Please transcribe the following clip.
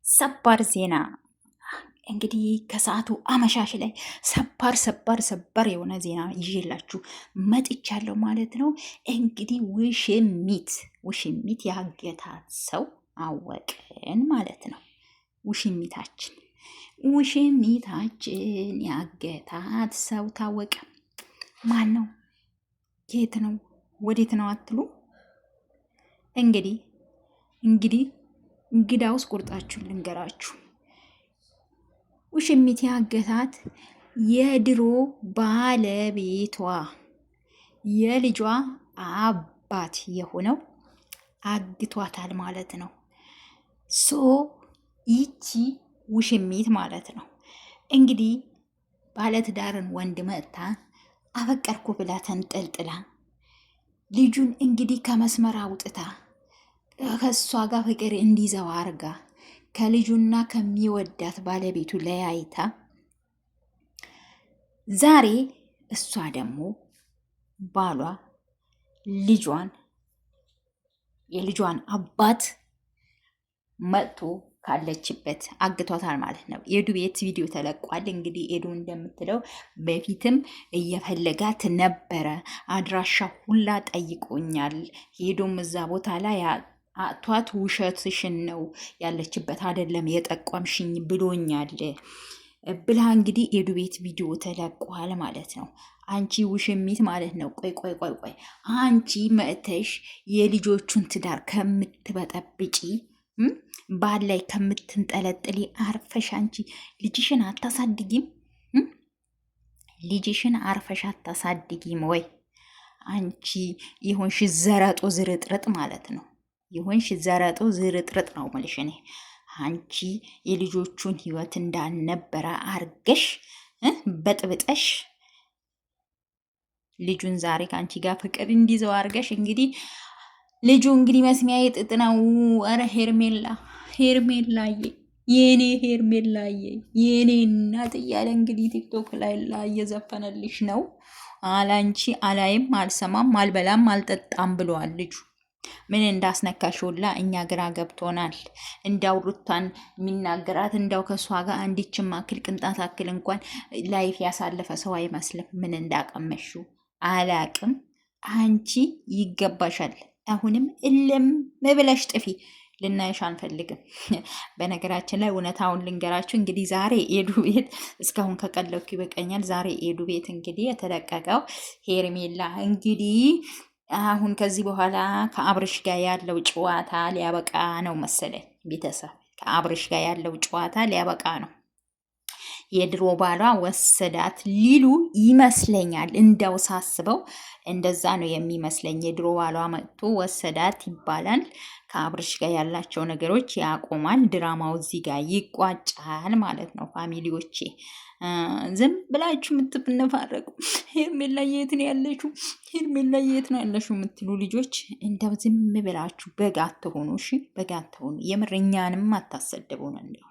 ሰበር ዜና እንግዲህ ከሰዓቱ አመሻሽ ላይ ሰበር የሆነ ዜና ይዤላችሁ መጥቻለሁ ማለት ነው። እንግዲህ ውሽሚት ያገታት ሰው አወቅን ማለት ነው። ውሽሚታችን ያገታት ሰው ታወቀ። ማን ነው? የት ነው? ወዴት ነው አትሉ? እንግዲህ እንግዳውስ ቁርጣችሁን ልንገራችሁ። ውሽሚት ያገታት የድሮ ባለቤቷ የልጇ አባት የሆነው አግቷታል ማለት ነው። ይቺ ውሽሚት ማለት ነው እንግዲህ ባለትዳርን ወንድ መጥታ አፈቀርኩ ብላ ተንጠልጥላ ልጁን እንግዲህ ከመስመር አውጥታ ከእሷ ጋር ፍቅር እንዲዘው አርጋ ከልጁና ከሚወዳት ባለቤቱ ለያይታ ዛሬ እሷ ደግሞ ባሏ የልጇን አባት መጥቶ ካለችበት አግቷታል ማለት ነው። ኤዱ ቤት ቪዲዮ ተለቋል። እንግዲህ ኤዱ እንደምትለው በፊትም እየፈለጋት ነበረ፣ አድራሻ ሁላ ጠይቆኛል፣ ሄዶም እዛ ቦታ ላይ አቷት ውሸትሽን ነው ያለችበት አይደለም የጠቋምሽኝ ብሎኛል ብላ እንግዲህ ኤዱ ቤት ቪዲዮ ተለቋል ማለት ነው። አንቺ ውሽሚት ማለት ነው። ቆይ አንቺ መእተሽ የልጆቹን ትዳር ከምትበጠብጪ ባል ላይ ከምትንጠለጥሊ አርፈሽ አንቺ ልጅሽን አታሳድጊም? ልጅሽን አርፈሽ አታሳድጊም ወይ? አንቺ የሆንሽ ዘረጦ ዝርጥርጥ ማለት ነው። የሆንሽ ዘረጦ ዝርጥርጥ ነው የምልሽ እኔ። አንቺ የልጆቹን ህይወት እንዳልነበረ አርገሽ በጥብጠሽ ልጁን ዛሬ ከአንቺ ጋር ፍቅር እንዲዘው አርገሽ እንግዲህ ልጁ እንግዲህ መስሚያ የጥጥ ነው። ኧረ ሄርሜላዬ የኔ ሄርሜላዬ የኔ እናት እያለ እንግዲህ ቲክቶክ ላይ እየዘፈነልሽ ነው። አላንቺ አላይም አልሰማም አልበላም አልጠጣም ብለዋል ልጁ። ምን እንዳስነካሽውላ እኛ ግራ ገብቶናል። እንዳው ሩታን የሚናገራት እንዳው ከእሷ ጋር አንዲችም አክል ቅንጣት አክል እንኳን ላይፍ ያሳለፈ ሰው አይመስልም። ምን እንዳቀመሽው አላቅም። አንቺ ይገባሻል። አሁንም እልም ብለሽ ጥፊ። ልናይሽ አንፈልግም። በነገራችን ላይ እውነታውን ልንገራችሁ እንግዲህ ዛሬ ኤዱ ቤት እስካሁን ከቀለኩ ይበቃኛል። ዛሬ ኤዱ ቤት እንግዲህ የተለቀቀው ሄርሜላ እንግዲህ አሁን ከዚህ በኋላ ከአብርሽ ጋር ያለው ጨዋታ ሊያበቃ ነው መሰለኝ። ቤተሰብ ከአብርሽ ጋር ያለው ጨዋታ ሊያበቃ ነው። የድሮ ባሏ ወሰዳት ሊሉ ይመስለኛል። እንደው ሳስበው እንደዛ ነው የሚመስለኝ። የድሮ ባሏ መጥቶ ወሰዳት ይባላል። ከአብርሽ ጋር ያላቸው ነገሮች ያቆማል። ድራማው እዚህ ጋር ይቋጫል ማለት ነው። ፋሚሊዎቼ ዝም ብላችሁ የምትነፋረቁ ሄርሜላ የት ነው ያለችው? ሄርሜላ የት ነው ያለችው የምትሉ ልጆች እንደው ዝም ብላችሁ በግ አትሆኑ። እሺ በግ አትሆኑ። የምር እኛንም አታሰደቡን እንደው